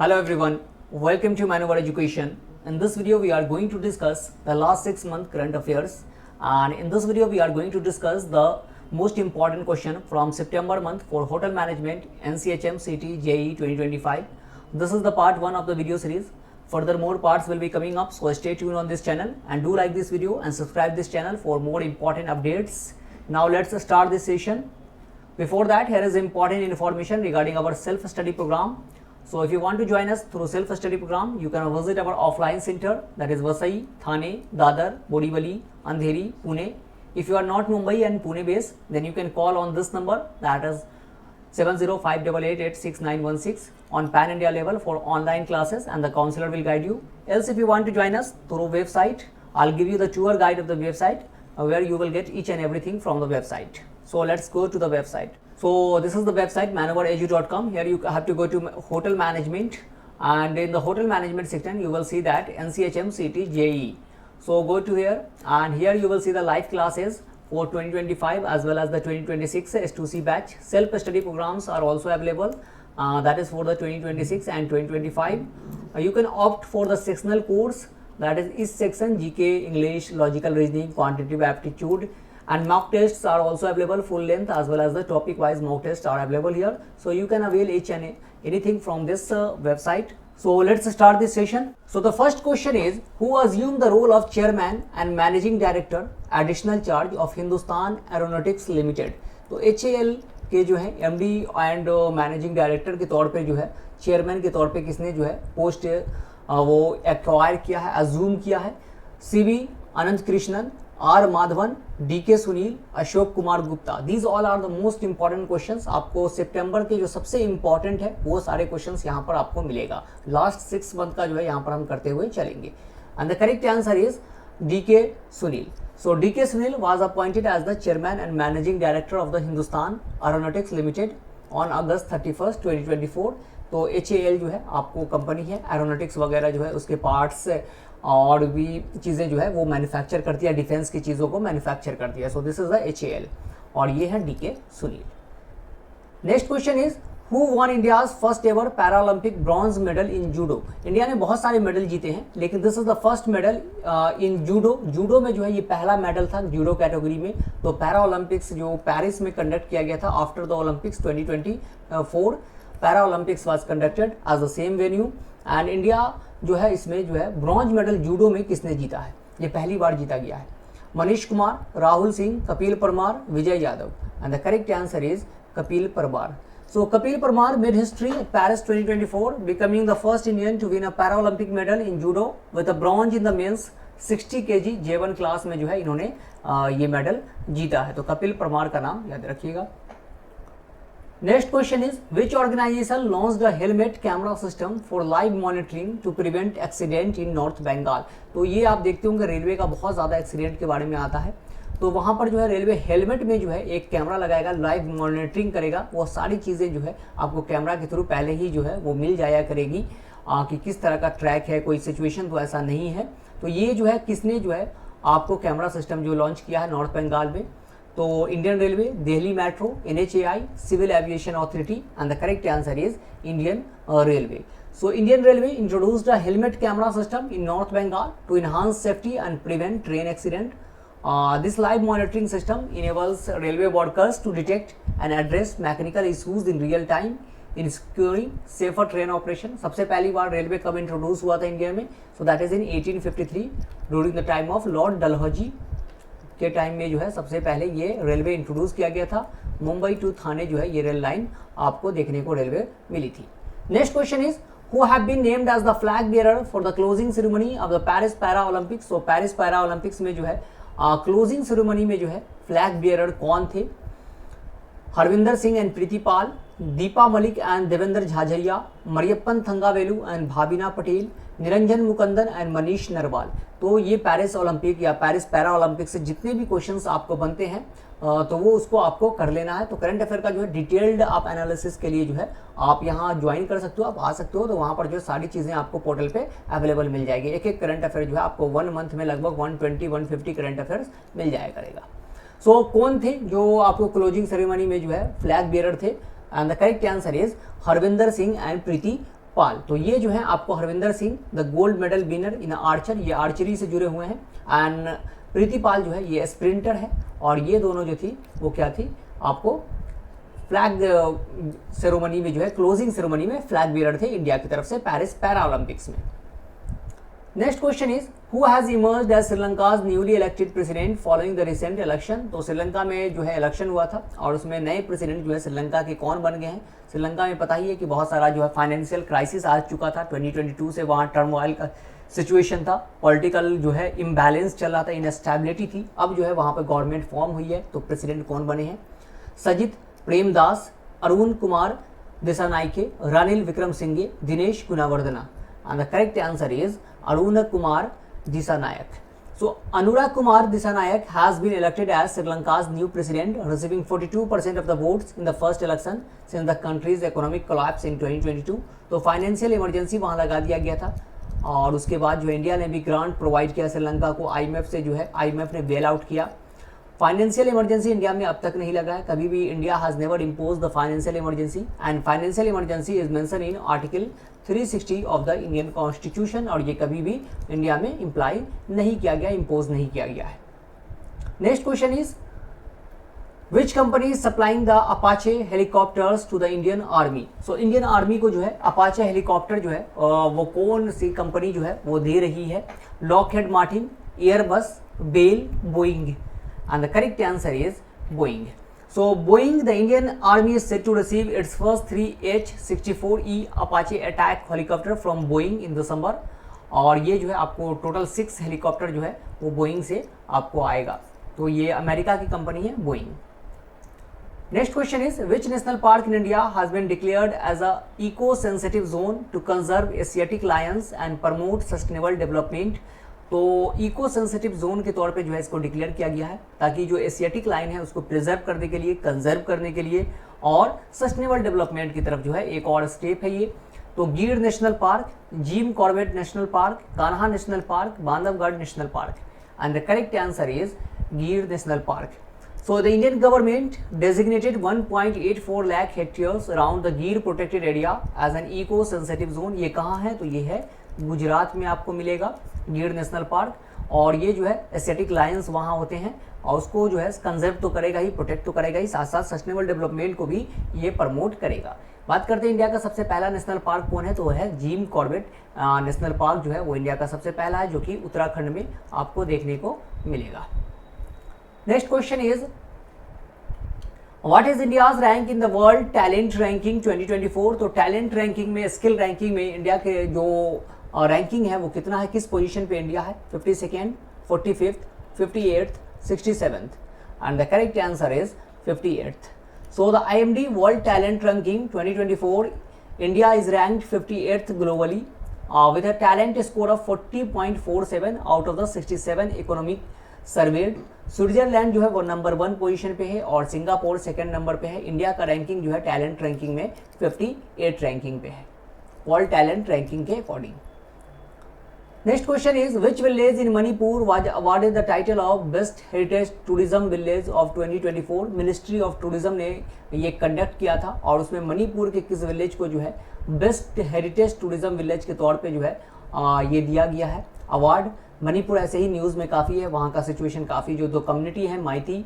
Hello everyone, welcome to Manowar Education. In this video we are going to discuss the last 6 month current affairs, and in this video we are going to discuss the most important question from September month for hotel management NCHM CT JEE 2025. This is the part 1 of the video series. Further more parts will be coming up, so stay tuned on this channel and do like this video and subscribe this channel for more important updates. Now let's start this session. Before that, here is important information regarding our self-study program. So if you want to join us through self-study program, you can visit our offline center, that is Vasai, Thane, Dadar, Borivali, Andheri, Pune. If you are not Mumbai and Pune based, then you can call on this number, that is 7058886916 on Pan India level for online classes, and the counselor will guide you. Else if you want to join us through website, I'll give you the tour guide of the website where you will get each and everything from the website. So let's go to the website. So this is the website manowaredu.com. Here you have to go to hotel management, and in the hotel management section you will see that NCHM CT JEE. So go to here, and here you will see the live classes for 2025 as well as the 2026 S2C batch. Self-study programs are also available, that is for the 2026 and 2025. You can opt for the sectional course, that is each section GK, English, logical reasoning, quantitative aptitude, and mock tests are also available, full length as well as the topic wise mock tests are available here. So you can avail each and anything from this website. So let's start this session. So the first question is, who assumed the role of chairman and managing director additional charge of Hindustan Aeronautics Limited? तो HAL के जो है MD and managing director के तौर पे जो है chairman के तौर पे किसने जो है पोस्ट वो एक्वायर किया है, अज्यूम किया है? CV Ananth Krishnan, R Madhavan, DK Sunil, Ashok Kumar Gupta. These all are the most important questions. आपको सितंबर के जो सबसे इंपॉर्टेंट है वो सारे क्वेश्चंस यहाँ पर आपको मिलेगा. लास्ट 6 मंथ का जो है यहाँ पर हम करते हुए चलेंगे. And the correct answer is DK Sunil. So DK Sunil was appointed as the chairman and managing director of the Hindustan Aeronautics Limited on August 31st, 2024. तो HAL जो है आपको कंपनी है, एरोनॉटिक्स वगैरह जो है उसके पार्ट्स और भी चीज़ें जो है वो मैन्युफैक्चर करती है, डिफेंस की चीज़ों को मैन्युफैक्चर करती है. So this is the HAL और ये है DK Sunil. Next question is, who one India's first ever Paralympic bronze medal in judo? India ने बहुत सारे मेडल जीते हैं, लेकिन this is the first medal in judo. Judo में जो है ये पहला मेडल था जूडो कैटेगरी में. तो पैरा ओलंपिक्स जो पेरिस में कंडक्ट किया गया था after the Olympics 2024, para Olympics was conducted as the same venue, and India जो है इसमें जो है ब्रॉन्ज मेडल जूडो में किसने जीता है? ये पहली बार जीता गया है. Manish Kumar, Rahul Singh, Kapil Parmar, Vijay Yadav. And the correct answer is Kapil Parmar. So Kapil Parmar made history at Paris 2024, becoming the first Indian to win a Paralympic medal in judo with a bronze in the men's 60 kg J1 class में जो है इन्होंने ये medal जीता है. तो कपिल परमार का नाम याद रखिएगा. Next question is, which organisation launched a helmet camera system for live monitoring to prevent accident in North Bengal? तो ये आप देखते होंगे रेलवे का बहुत ज़्यादा एक्सीडेंट के बारे में आता है. तो वहाँ पर जो है रेलवे हेलमेट में जो है एक कैमरा लगाएगा, लाइव मॉनिटरिंग करेगा. वो सारी चीज़ें जो है आपको कैमरा के थ्रू पहले ही जो है वो मिल जाया करेगी कि किस तरह का ट्रैक है, कोई सिचुएशन तो ऐसा नहीं है. तो ये जो है किसने जो है आपको कैमरा सिस्टम जो लॉन्च किया है नॉर्थ बंगाल में? तो Indian railway, Delhi metro, NHAI, civil aviation authority. And the correct answer is Indian railway. So Indian Railway introduced a helmet camera system in North Bengal to enhance safety and prevent train accident. This live monitoring system enables railway workers to detect and address mechanical issues in real time, ensuring safer train operation. सबसे पहली बार railway कब introduce हुआ था India में? So that is in 1853 during the time of Lord Dalhousie के time में जो है सबसे पहले ये रेलवे इंट्रोड्यूस किया गया था. मुंबई टू थाने जो है ये रेल लाइन आपको देखने को रेलवे मिली थी. Next question is, who have been named as the flag bearer for the closing ceremony of the Paris Para Olympics? So Paris Para Olympics में जो है क्लोजिंग सेरेमनी में जो है फ्लैग बियरर कौन थे? Harvinder Singh and Preeti Pal, Deepa Malik and Devendra Jhajharia, Mariyappan Thangavelu and Bhavina Patel, Niranjan Mukundan and Manish Narwal. तो ये पेरिस ओलंपिक या पेरिस पैरा ओलंपिक से जितने भी क्वेश्चंस आपको बनते हैं तो वो उसको आपको कर लेना है. तो करंट अफेयर का जो है डिटेल्ड आप एनालिसिस के लिए जो है आप यहाँ ज्वाइन कर सकते हो, आप आ सकते हो. तो वहाँ पर जो सारी चीज़ें आपको पोर्टल पे अवेलेबल मिल जाएगी. एक एक करंट अफेयर जो है आपको 1 मंथ में लगभग 120-150 करंट अफेयर्स मिल जाया करेगा. सो कौन थे जो आपको क्लोजिंग सेरेमनी में जो है फ्लैग बियरर थे? And the correct answer is Harvinder Singh and Preeti Pal. तो ये जो है आपको Harvinder Singh the gold medal winner in archer, ये आर्चरी से जुड़े हुए हैं। एंड प्रीति पाल जो है ये स्प्रिंटर है, और ये दोनों जो थी वो क्या थी, आपको फ्लैग सेरेमनी में जो है, क्लोजिंग सेरेमनी में फ्लैग बीरर थे इंडिया की तरफ से पेरिस पैरा ओलंपिक्स में। Next question is who has emerged as Sri Lanka's newly elected president following the recent election. तो श्रीलंका में जो है इलेक्शन हुआ था और उसमें नए प्रेसिडेंट जो है श्रीलंका के कौन बन गए हैं। श्रीलंका में पता ही है कि बहुत सारा जो है फाइनेंशियल क्राइसिस आ चुका था 2022 से, वहाँ टर्मोइल का सिचुएशन था, पॉलिटिकल जो है इम्बैलेंस चल रहा था, इनस्टेबिलिटी थी। अब जो है वहाँ पर गवर्नमेंट फॉर्म हुई है। तो प्रेसिडेंट कौन बने हैं, Sajith Premadasa, Arun Kumar Dissanayake, Ranil Wickremesinghe, Dinesh Gunawardena. And the correct answer is Aruna Kumar Disanayak. So Anurag Kumar Disanayak has been elected as Sri Lanka's new president, receiving 42% of the votes in the first election since the country's economic collapse in 2022. तो financial emergency वहाँ लगा दिया गया था, और उसके बाद जो इंडिया ने भी ग्रांट प्रोवाइड किया श्रीलंका को, आईएमएफ से जो है आईएमएफ ने बेल आउट किया। फाइनेंशियल इमरजेंसी इंडिया में अब तक नहीं लगा है, कभी भी India has never impose the financial emergency, and financial emergency is mention in article 360 of the Indian constitution, और ये कभी भी इंडिया में इम्प्लाई नहीं किया गया, इम्पोज नहीं किया गया है। Next question is which company is supplying the Apache helicopters to the Indian army. So Indian army को जो है अपाचे हेलीकॉप्टर जो है वो कौन सी कंपनी जो है वो दे रही है, Lockheed Martin, Airbus, Bell, Boeing. And the correct answer is Boeing. So Boeing, the Indian Army is set to receive its first 3 H-64E Apache attack helicopter from Boeing in December, और ये जो है आपको टोटल 6 हेलीकॉप्टर जो है वो Boeing से आपको आएगा। तो ये अमेरिका की कंपनी है Boeing. Next question is which national park in India has been declared as a eco sensitive zone to conserve Asiatic lions and promote sustainable development. तो इको सेंसिटिव जोन के तौर पे जो है इसको डिक्लेयर किया गया है, ताकि जो एशियाटिक लाइन है उसको प्रिजर्व करने के लिए, कंजर्व करने के लिए, और सस्टेनेबल डेवलपमेंट की तरफ जो है एक और स्टेप है ये। तो Gir National Park, Jim Corbett National Park, Kanha National Park, Bandhavgarh National Park, and the correct answer is Gir National Park. So the Indian government designated 1.84 lakh hectares around the Gir protected area as an eco-sensitive zone। ये कहाँ है, तो ये है गुजरात में आपको मिलेगा गिर नेशनल पार्क, और ये जो है एशियाटिक लायंस वहाँ होते हैं, और उसको जो है कंजर्व तो करेगा ही, प्रोटेक्ट तो करेगा ही, साथ साथ सस्टेनेबल डेवलपमेंट को भी ये प्रमोट करेगा। बात करते हैं इंडिया का सबसे पहला नेशनल पार्क कौन है, तो वह है जिम कॉर्बेट नेशनल पार्क जो है वो इंडिया का सबसे पहला है, जो कि उत्तराखंड में आपको देखने को मिलेगा। Next question is what is India's rank in the world talent ranking 2024। तो टैलेंट रैंकिंग में, स्किल रैंकिंग में इंडिया के जो रैंकिंग है वो कितना है, किस पोजीशन पे इंडिया है, 52nd, 45th, 58th, 67th, and the correct answer is 58th। So the IMD world talent ranking 2024 India is ranked 58th globally with a talent score of 40.47 out of the 67 economic served. Switzerland जो है वो number 1 position पे है, और Singapore second number पे है। India का ranking जो है टैलेंट रैंकिंग में 58 रैंकिंग पे है, वर्ल्ड टैलेंट रैंकिंग के according. Next question is which village in Manipur was awarded the title of best heritage tourism village of 2024। Ministry of tourism ने ये कंडक्ट किया था, और उसमें मणिपुर के किस विलेज को जो है बेस्ट हेरिटेज टूरिज्म विलेज के तौर पे जो है ये दिया गया है अवार्ड। मणिपुर ऐसे ही न्यूज़ में काफ़ी है, वहाँ का सिचुएशन काफ़ी, जो दो कम्युनिटी है माइती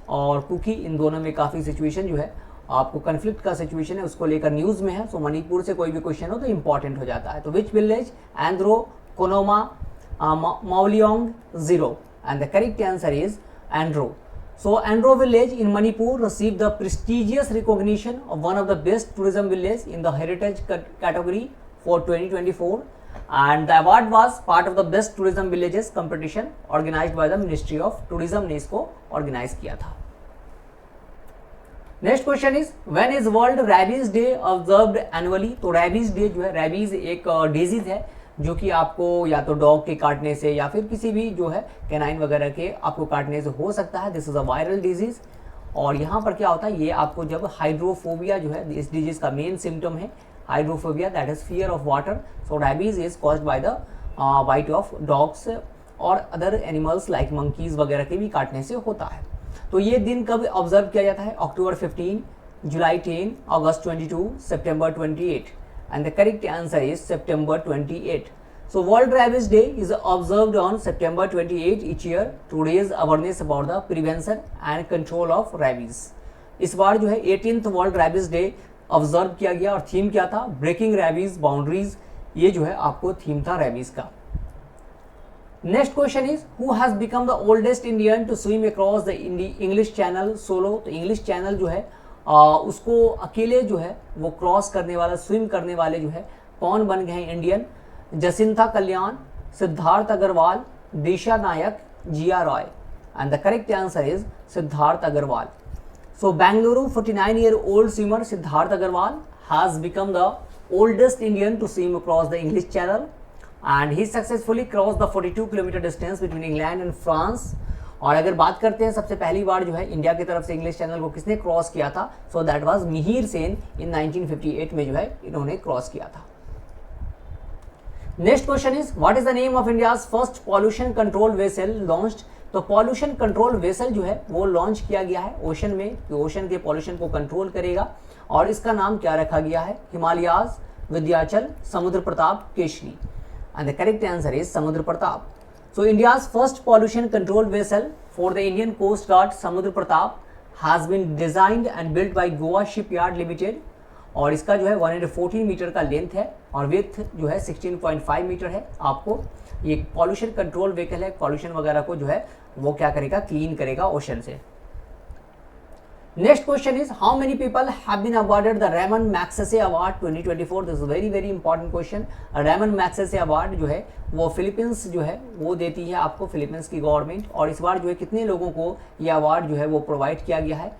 और कुकी, इन दोनों में काफ़ी सिचुएशन जो है आपको कन्फ्लिक्ट का सिचुएशन है, उसको लेकर न्यूज़ में है। सो मणिपुर से कोई भी क्वेश्चन हो तो इंपॉर्टेंट हो जाता है। तो which village, Andro, Khonoma, Mawlynnong, Ziro, and the correct answer is Andro. So Andro village in Manipur received the prestigious recognition of one of the best tourism village in the heritage category for 2024, and the award was part of the best tourism villages competition organized by the Ministry of Tourism ने इसको organize किया था। Next question is when is world rabies day observed annually. तो rabies day जो है, rabies एक disease है जो कि आपको या तो डॉग के काटने से या फिर किसी भी जो है कैनाइन वगैरह के आपको काटने से हो सकता है। This is a viral disease, और यहाँ पर क्या होता है, ये आपको जब हाइड्रोफोबिया जो है, इस डिजीज का मेन सिम्टम है hydrophobia, that is fear of water. So rabies is caused by the bite of dogs और अदर एनिमल्स लाइक मंकीज वगैरह के भी काटने से होता है। तो ये दिन कब ऑब्जर्व किया जाता है, अक्टूबर 15, जुलाई 10, अगस्त 22, सितंबर 28, and the correct answer is September 28. So World Rabies Day is observed on September 28 each year to raise awareness about the prevention and control of rabies. इस बार जो है 18th world rabies day observe किया गया और theme क्या था, breaking rabies boundaries, ये जो है आपको थीम था रैबिस का। Next question is who has become the oldest Indian to swim across the English channel solo. तो इंग्लिश चैनल जो है उसको अकेले जो है वो क्रॉस करने वाला, स्विम करने वाले जो है कौन बन गए हैं Indian? Jacintha Kalyan, Siddharth Agarwal, Disha Nayak, Jiya Roy. And the correct answer is Siddharth Agarwal. So Bangalore 49-year-old swimmer Siddharth Agarwal has become the oldest Indian to swim across the English Channel, and he successfully crossed the 42-kilometer distance between England and France. और अगर बात करते हैं सबसे पहली बार जो है India की तरफ से इंग्लिश चैनल को किसने क्रॉस किया था, so that was Mihir Sen in 1958 में जो है इन्होंने क्रॉस किया था। Next question is what is the name of India's first pollution control vessel launched. तो पॉल्यूशन कंट्रोल वेसल जो है वो लॉन्च किया गया है ओशन में, कि ओशन के पॉल्यूशन को कंट्रोल करेगा, और इसका नाम क्या रखा गया है? Himalayas, Vindhyachal, Samudra Pratap, Keshari. And the correct answer is Samudra Pratap. So India's first pollution control vessel for the Indian Coast Guard Samudra Pratap has been designed and built by Goa Shipyard Limited, और इसका जो है 114 मीटर का लेंथ है और विड्थ जो है 16.5 मीटर है। आपको ये पॉल्यूशन कंट्रोल व्हीकल है, पॉल्यूशन वगैरह को जो है वो क्या करेगा, क्लीन करेगा ओशन से। Next question is how many people have been awarded the Ramon Magsaysay award 2024। This is very very important question. Ramon Magsaysay award जो है वो फिलीपींस जो है वो देती है आपको, फिलीपींस की गवर्नमेंट, और इस बार जो है कितने लोगों को ये अवार्ड जो है वो प्रोवाइड किया गया है?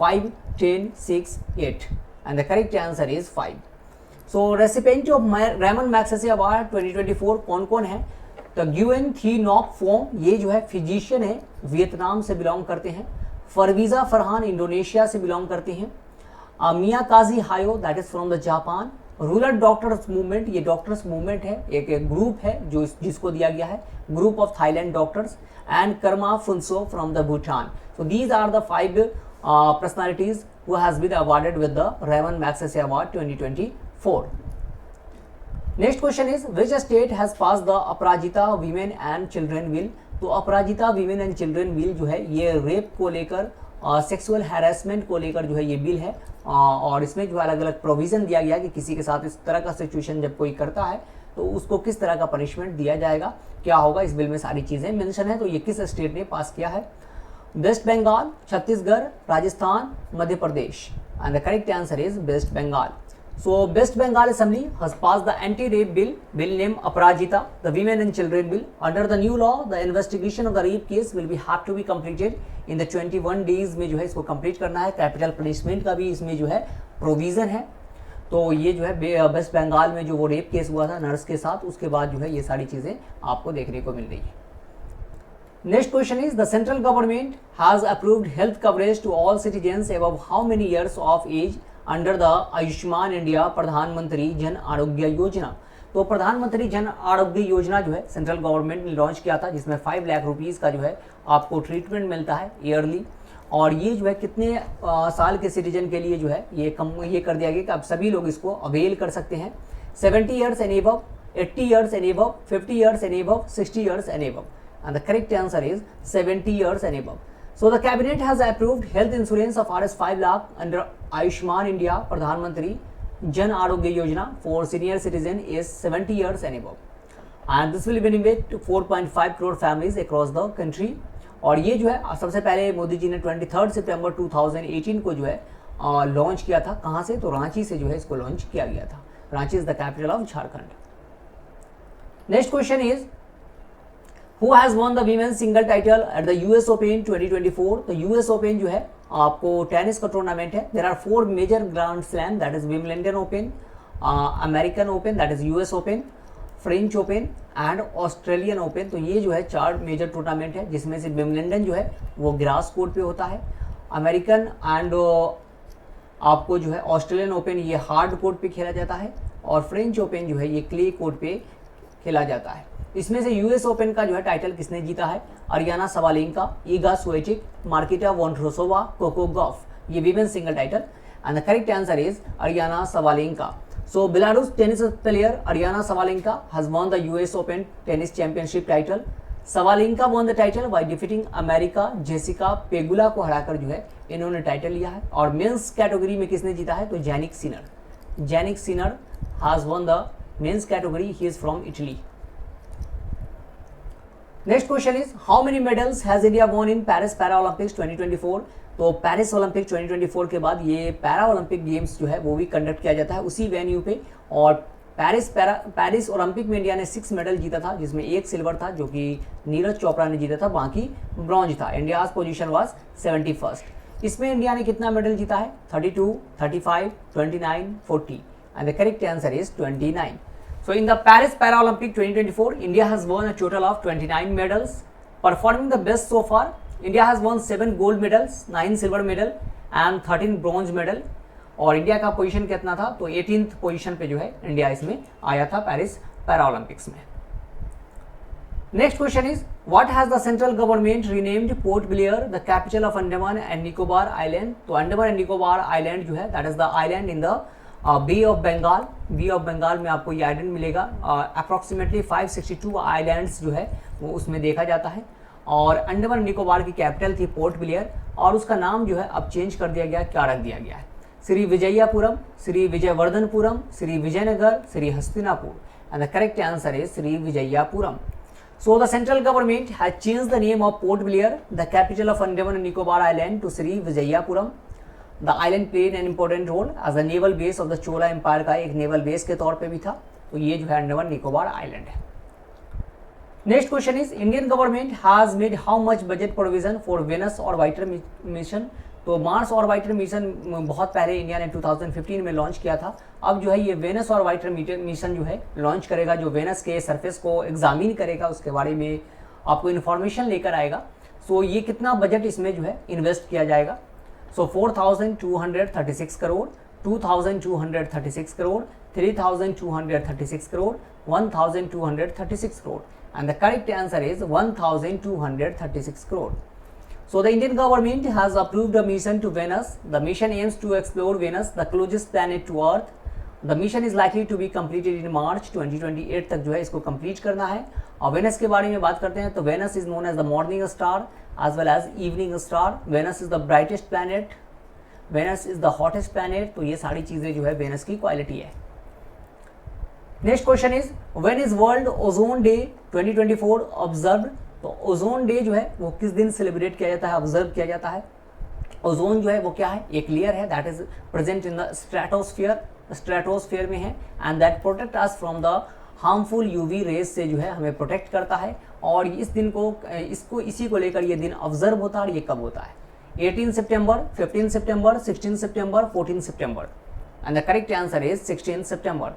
5, 10, 6, 8, and the correct answer is 5। So recipient of Ramon Magsaysay award 2024 कौन कौन है? तो ग्युएन थी नॉक फोम, ये जो है फिजिशियन है, वियतनाम से बिलोंग करते हैं। फरवीजा फरहान इंडोनेशिया से बिलोंग करते हैं। मिया काजी Hayao that is from the Japan. Rural doctors movement, ये डॉक्टर्स मूवमेंट है, एक ग्रुप है जो जिसको दिया गया है, group of Thailand doctors. And Karma Phuntsho from the Bhutan. So these are the 5 personalities who has been awarded with the Ramon Magsaysay award 2024। Next question is which state has pass the Aparajita women and children bill. तो अपराजिता women and children bill जो है ये rape को लेकर, sexual harassment को लेकर जो है ये बिल है, और इसमें जो अलग अलग प्रोविजन दिया गया कि किसी के साथ इस तरह का सिचुएशन जब कोई करता है तो उसको किस तरह का पनिशमेंट दिया जाएगा, क्या होगा, इस बिल में सारी चीज़ें मेंशन है। तो ये किस स्टेट ने पास किया है? West Bengal, Chhattisgarh, Rajasthan, Madhya Pradesh. And the correct answer is West Bengal. So West Bengal Assembly has passed the anti-rape bill named Aparajita, the Women and Children Bill. Under the new law, the investigation of the rape case will have to be completed in the 21 days में जो है इसको complete करना है। Capital punishment का भी इसमें जो है प्रोविज़न है। तो ये जो है वेस्ट बंगाल में जो वो रेप केस हुआ था नर्स के साथ, उसके बाद जो है ये सारी चीज़ें आपको देखने को मिल रही है। Next question is the central government has approved health coverage to all citizens above how many years of age under the Ayushman India Pradhan Mantri Jan Arogya Yojana. तो प्रधानमंत्री जन आरोग्य योजना जो है सेंट्रल गवर्नमेंट ने लॉन्च किया था, जिसमें 5 लाख रुपीज़ का जो है आपको ट्रीटमेंट मिलता है ईयरली, और ये जो है कितने साल के सिटीजन के लिए जो है ये कर दिया गया कि अब सभी लोग इसको अवेल कर सकते हैं। 70 years and above, 80 years and above, 50 years and above, 60 years and above, and the correct answer is 70 years and above. So the cabinet has approved health insurance of Rs 5 lakh under Ayushman India Pradhan Mantri Jan Arogya Yojana for senior citizen is 70 years and above, and this will benefit to 4.5 crore families across the country। और ये जो है सबसे पहले मोदी जी ने 23 सितंबर 2018 को जो है लॉन्च किया था। कहाँ से? तो रांची से जो है इसको लॉन्च किया गया था। Ranchi is the capital of Jharkhand. Next question is Who has won the women's single title at the US Open 2024? तो US Open जो है आपको टेनिस का टूर्नामेंट है। There are 4 major Grand Slam, that is Wimbledon Open, American Open, that is US Open, French Open and Australian Open। तो ये जो है 4 मेजर टूर्नामेंट है, जिसमें से विम्बलडन जो है वो ग्रास कोर्ट पे होता है, अमेरिकन एंड आपको जो है ऑस्ट्रेलियन ओपन ये हार्ड कोर्ट पे खेला जाता है, और फ्रेंच ओपन जो है ये क्ले कोर्ट पे खेला जाता है। इसमें से यूएस ओपन का जो है टाइटल किसने जीता है? Aryna Sabalenka, Iga Swiatek, Marketa Vondrousova, Coco Gauff. ये women single title, and the correct answer is Aryna Sabalenka. So Belarus tennis player Aryna Sabalenka has won the US Open tennis championship title. Sabalenka won the title by defeating America Jessica Pegula को हराकर जो है इन्होंने title लिया है। और men's category में किसने जीता है, तो Jannik Sinner has won the men's category, he is from Italy. Next question is how many medals has India won in Paris Para Olympics 2024। तो पेरिस ओलंपिक 2024 के बाद ये पैरा ओलंपिक गेम्स जो है वो भी कंडक्ट किया जाता है उसी वेन्यू पे। और पेरिस ओलंपिक में इंडिया ने 6 मेडल जीता था, जिसमें 1 सिल्वर था जो कि नीरज चोपड़ा ने जीता था, बाकी ब्रॉन्ज था। India's position was 71st। इसमें इंडिया ने कितना मेडल जीता है, 32, 35, 29, 40 and the correct answer is 29। So in the Paris Paralympic 2024, India has won a total of 29 medals. Performing the best so far, India has won 7 gold medals, 9 silver medal and 13 bronze medal. और India का position कितना था, तो 18th position पे जो है India इसमें आया था पेरिस पैरालंपिक्स में। Next question is what has the central government renamed Port Blair the capital of Andaman and Nicobar island. तो अंडमान एंड निकोबार आइलैंड जो है that is the island in the bay of Bengal. Bay of Bengal में आपको ये आइलैंड मिलेगा। Approximately 562 islands जो है वो उसमें देखा जाता है। और अंडमान निकोबार की कैपिटल थी पोर्ट ब्लेयर, और उसका नाम जो है अब चेंज कर दिया गया, क्या रख दिया गया है, Shri Vijayapuram, Shri Vijayavardhanapuram, Shri Vijayanagar, Shri Hastinapur and the correct answer is Shri Vijayapuram. So the central government has changed the name of Port Blair, the capital of Andaman and Nicobar Island, to Sri Vijayapuram. The island played an important role as a naval base of the Chola Empire का एक naval base के तौर पे भी था। तो ये जो है अंडमान निकोबार आइलैंड है। Next question is Indian government has made how much budget provision for Venus orbiter mission. तो मार्स ऑर्बिटर मिशन बहुत पहले इंडिया ने 2015 में लॉन्च किया था। अब जो है ये वेनस ऑर्बिटर मिशन जो है लॉन्च करेगा, जो वेनस के सरफेस को एग्जामिन करेगा, उसके बारे में आपको इन्फॉर्मेशन लेकर आएगा। सो ये कितना बजट इसमें जो है इन्वेस्ट किया जाएगा, सो 4,236 crore, 2,236 crore, 3,236 crore, 1,236 crore and the correct answer is 1,236 crore. So the Indian government has approved a mission to Venus. The mission aims to explore Venus, the closest planet to Earth. The mission is likely to be completed in March 2028 तक जो है इसको complete करना है। और Venus के बारे में बात करते हैं तो Venus is known as the morning star as well as evening star. Venus is the brightest planet, Venus is the hottest planet. तो ये सारी चीजें जो है वेनस की क्वालिटी है। Next question is when is world ozone day 2024 observe. तो ozone day जो है वो किस दिन सेलिब्रेट किया जाता है, ऑब्जर्व किया जाता है। ओजोन जो है वो क्या है, एक लेयर है that is present in the stratosphere में है and that protect us from the harmful UV rays से जो है हमें प्रोटेक्ट करता है। और इस दिन को इसी को लेकर ये दिन ऑब्जर्व होता है। और ये कब होता है, 18 सितंबर, 15 सितंबर, 16 सितंबर, 14 सितंबर and the correct answer is 16 सितंबर।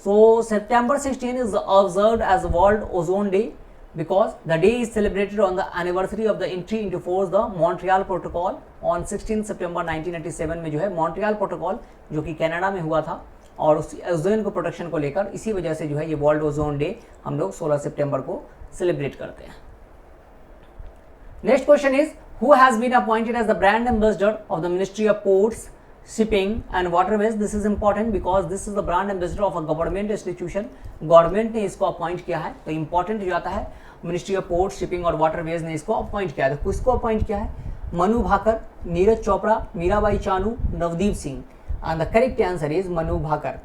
So September 16 is observed as World Ozone Day because the day is celebrated on the anniversary of the entry into force the Montreal Protocol on 16 September 1987 में जो है Montreal protocol जो कि Canada में हुआ था, और उस ओजोन को प्रोटेक्शन को लेकर इसी वजह से जो है ये वर्ल्ड ओजोन डे हम लोग 16 सितंबर को सेलिब्रेट करते हैं। Next question is who has been appointed as the brand ambassador of the ministry of ports, shipping and waterways. This is important because this is the brand ambassador of a government institution. Government ने इसको appoint किया है, तो important हो जाता है। Ministry of port, shipping और waterways ने इसको अपॉइंट किया है। तो किसको अपॉइंट किया है, Manu Bhaker, Neeraj Chopra, Mirabai Chanu, Navdeep Singh and the correct answer is Manu Bhaker.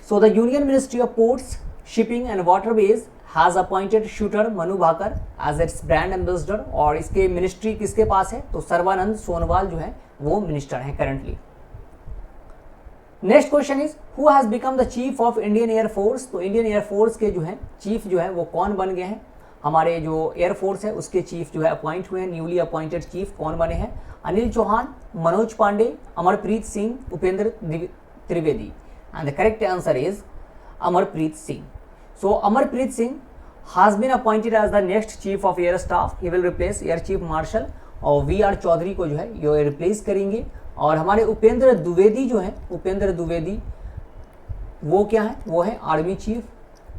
So the union ministry of ports, shipping and waterways has appointed shooter Manu Bhaker as its brand ambassador. और इसके मिनिस्ट्री किसके पास है, तो सर्बानंद सोनोवाल जो है वो मिनिस्टर हैं currently. Next question is who has become the chief of Indian air force. तो इंडियन एयरफोर्स के जो है चीफ जो है वो कौन बन गए हैं, हमारे जो एयरफोर्स है उसके चीफ जो है अपॉइंट हुए हैं, न्यूली अपॉइंटेड चीफ कौन बने हैं, Anil Chauhan, Manoj Pande, Amarpreet Singh, Upendra Trivedi and the correct answer is Amarpreet Singh. So Amarpreet Singh has been appointed as the next chief of air staff. He will replace air chief marshal और वी.आर. चौधरी को जो है ये रिप्लेस करेंगे। और हमारे उपेंद्र द्विवेदी जो है, उपेंद्र द्विवेदी वो क्या है, वो है army chief.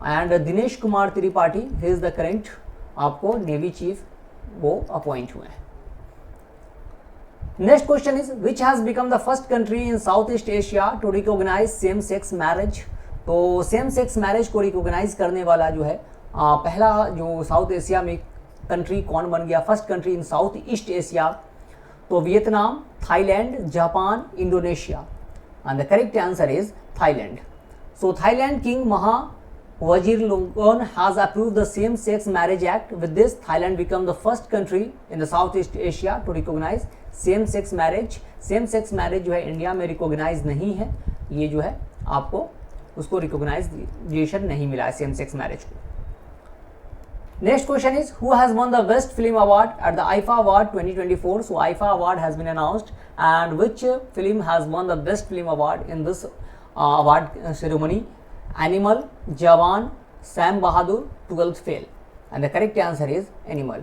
And Dinesh Kumar Tripathi he is the current आपको नेवी चीफ, वो अपॉइंट हुए हैं। Next question is which has become the first country in south east Asia to recognise same sex marriage. तो सेम सेक्स मैरिज को recognise करने वाला जो है पहला जो साउथ एशिया में कंट्री कौन बन गया, first country in south east Asia, तो Vietnam, Thailand, Japan, Indonesia, and the correct answer is Thailand. So Thailand king Maha Vajiralongkorn has approved the same-sex marriage act. With this, Thailand became the first country in the Southeast Asia to recognize same-sex marriage. Same-sex marriage जो है India में recognise नहीं है, ये जो है आपको उसको रिकॉग्नाइजेशन नहीं मिला है सेम-सेक्स मैरिज को। Next question is who has won the best film award at the IFA Award 2024? So IFA Award has been announced, and which film has won the best film award in this award ceremony? Animal, Jawan, Sam Bahadur, 12th Fail, and the correct answer is Animal.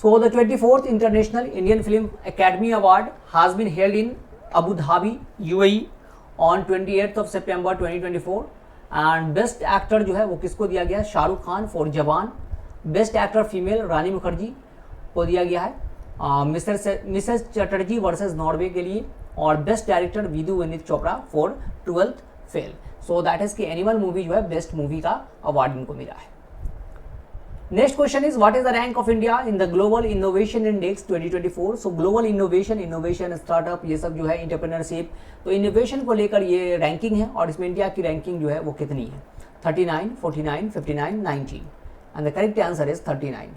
So the 24th International Indian Film Academy Award has been held in Abu Dhabi, UAE on 28th of September 2024, and best actor जो है वो किसको दिया गया? Shahrukh Khan for जवान। Best actor female रानी मुखर्जी को दिया गया है मिसेस चटर्जी वर्सेस नॉर्वे के लिए, और best director Vidhu Vineet Chopra for 12th fail. So that is कि एनिमल मूवी जो है बेस्ट मूवी का अवार्ड इनको मिला है। Next question is what is the rank of India in the global innovation index 2024? So global innovation startup ये सब जो है एंटरप्रेन्योरशिप, तो इनोवेशन को लेकर ये रैंकिंग है, और इसमें इंडिया की रैंकिंग जो है वो कितनी है? 39, 49, 59, 19, and the correct answer is 39.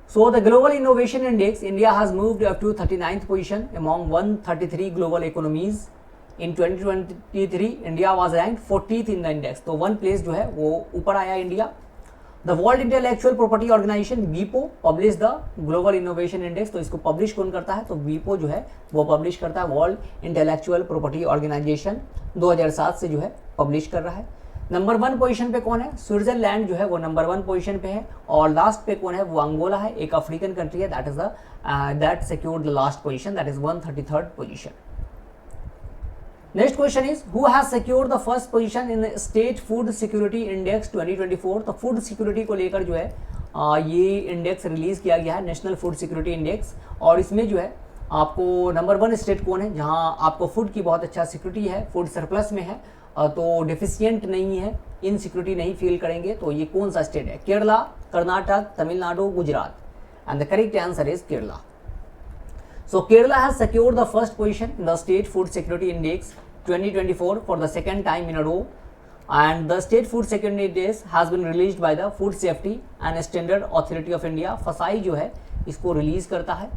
So the global innovation index, India has moved up to 39th position among 133 global economies. In 2023 India was ranked 40th in the index. तो वन प्लेस जो है वो ऊपर आया India. The world intellectual property organisation वीपो publish the global innovation index. तो इसको publish कौन करता है? तो वीपो जो है वो पब्लिश करता है. वर्ल्ड इंटेलेक्चुअल प्रॉपर्टी ऑर्गेनाइजेशन 2007 से जो है पब्लिश कर रहा है. नंबर 1 पोजीशन पे कौन है? स्विट्जरलैंड जो है वो नंबर 1 पोजीशन पे है. और लास्ट पे कौन है? वो अंगोला है, एक अफ्रीकन कंट्री है. That is that secured the last position, that is 133rd position. Next question is who has secured the first position in state food security index 2024? तो फूड सिक्योरिटी को लेकर जो है ये इंडेक्स रिलीज किया गया है, नेशनल फूड सिक्योरिटी इंडेक्स. और इसमें जो है आपको नंबर 1 स्टेट कौन है जहां आपको फूड की बहुत अच्छा सिक्योरिटी है, फूड सरप्लस में है, तो डिफिशियंट नहीं है, इनसिक्योरिटी नहीं फील करेंगे. तो ये कौन सा स्टेट है? Kerala, Karnataka, Tamil Nadu, Gujarat. And the correct answer is Kerala. So Kerala has secured the first position in the State Food Security Index 2024 for the second time in a row, and the State Food Security Index has been released by the Food Safety and Standard Authority of India. FSSAI जो है इसको release करता है.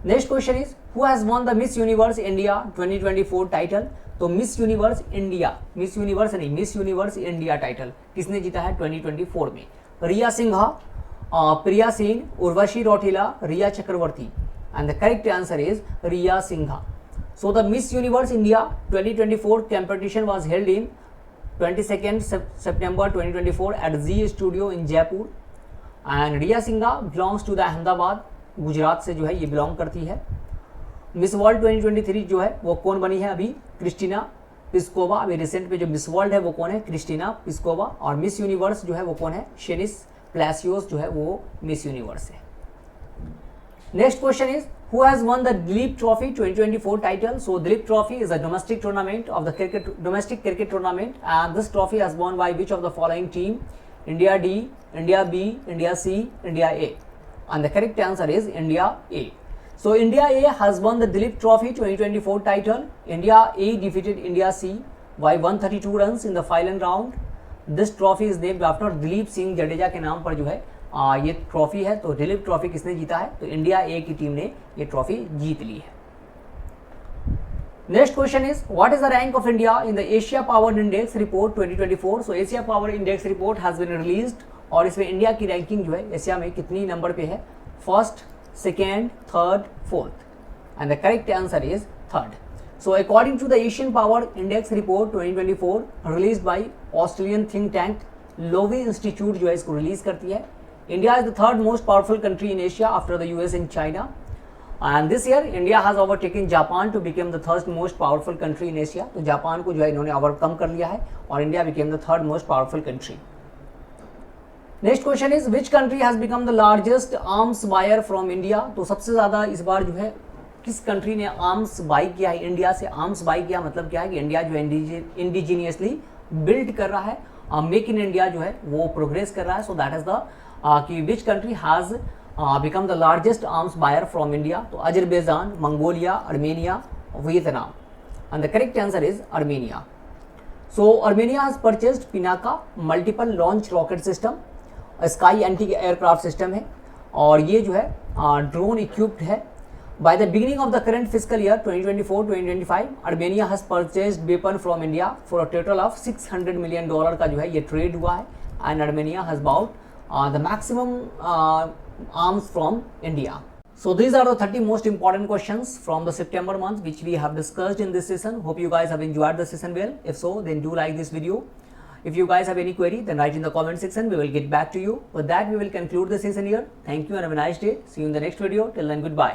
Next question is who has won the Miss Universe India 2024 title? तो Miss Universe India, Miss Universe नहीं, Miss Universe India title किसने जीता है 2024 में? Riya Sinha, Priya Singh, Urvashi Rautela, Riya Chakraborty. And the correct answer is Riya Sinha. So the Miss Universe India 2024 competition was held in 22nd September 2024 at Z Studio in Jaipur, and Riya Sinha belongs to the Ahmedabad, Gujarat से जो है ये belong करती है. मिस वर्ल्ड 2023 जो है वो कौन बनी है अभी? Christina Piskova. अभी रिसेंट में जो मिस वर्ल्ड है वो कौन है? Kristina Piskova. और मिस यूनिवर्स जो है वो कौन है? शेनिस प्लासियोस जो है वो मिस यूनिवर्स है. Next question is who has won the Duleep trophy 2024 title? So Duleep trophy is a domestic tournament of the domestic cricket tournament, and this trophy has won by which of the following team? India D, India B, India C, India A. And the correct answer is India A. So India A has won the Dileep Trophy 2024 title. India A defeated India C by 132 runs in the final round. This trophy is named after Dilip Singh Jadeja के नाम पर जो है ये trophy है. तो Dilip trophy किसने जीता है? तो इंडिया ए की टीम ने ये ट्रॉफी जीत ली है. Next question is what is the rank of India in the Asia power index report 2024? So Asia power index report has been released, और इसमें इंडिया की रैंकिंग जो है एशिया में कितनी नंबर पे है? First, second, third, fourth. And the correct answer is third. So according to the Asian power index report 2024 release by Australian think tank Lowy institute जो है इसको रिलीज करती है. India is the third most powerful country in Asia after the US and China, and this year India has overtaken Japan to become the third most powerful country in Asia. तो Japan को जो है इन्होंने overcome कर लिया है और India became the third most powerful country. Next question is which country has become the largest arms buyer from India. तो सबसे ज़्यादा इस बार जो है किस कंट्री ने आर्म्स बाई किया है इंडिया से। आर्म्स बाई किया मतलब क्या है कि इंडिया जो है इंडिजीनियसली बिल्ड कर रहा है, मेक इन इंडिया जो है वो प्रोग्रेस कर रहा है। सो दैट इज द कि which country has become the largest arms buyer from India. तो Azerbaijan, Mongolia, Armenia, Vietnam, and the correct answer is Armenia. So Armenia has purchased Pinaka multiple launch rocket system, sky anti aircraft system है, और ये जो है drone equipped है। By the beginning of the current fiscal year 2024-2025, Armenia has purchased weapon from India for a total of $600 million का जो है ये ट्रेड हुआ है, and Armenia has bought the maximum arms from India. So these are the 30 most important questions from the September month which we have discussed in this session. Hope you guys have enjoyed the session well. If so, then do like this video. If you guys have any query, then write in the comment section. We will get back to you. With that, we will conclude the session here. Thank you and have a nice day. See you in the next video. Till then, goodbye.